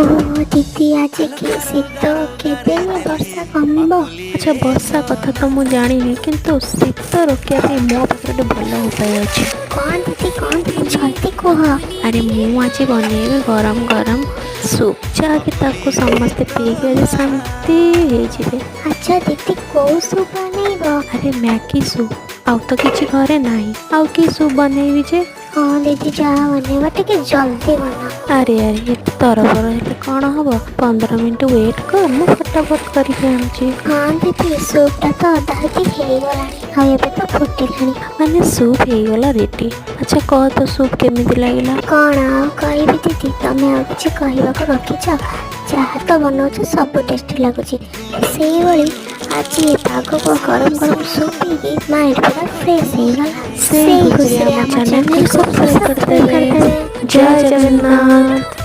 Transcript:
दीदी आज की शीत केबे वर्षा कमिब। अच्छा वर्षा कथा तो मुझे जानी किंतु शीत रोकने मो पाखे भल उपाय अच्छे। कौन दीदी कौन जल्दी कह। अरे मुझे बनैबी गरम गरम सूप जहाँकि ताकू समस्ते पीके आज शांति हो। अच्छा दीदी कौ सूप बनैब। अरे मैगी सूप आउ तो किसी घरे नहीं आउ कि सूप बनैबी जे। हाँ दीदी जहाँ बनैब टिके जल्दी बना। अरे अरे ये तरबर हेल्ले कौन हम 15 मिनट वेट कर मु फटाफट करके आनुची। हाँ दीदी सूपटा तो अधा अधिक हो गलानी आ तो फुटिलानी माने सूप हो गला रेडी। अच्छा कह तो सूप केमिति लागला। कौन आ कहबी दीदी तमें आ किसी कहवाक रखिछ जहाँ तो बनाऊच सब टेस्टी लगुच से आज ये पाग को गरम गरम सूप पी माइंड पूरा फ्रेश हो गला। से खुशी चैनल को सब्सक्राइब करते हैं। जय जगन्नाथ।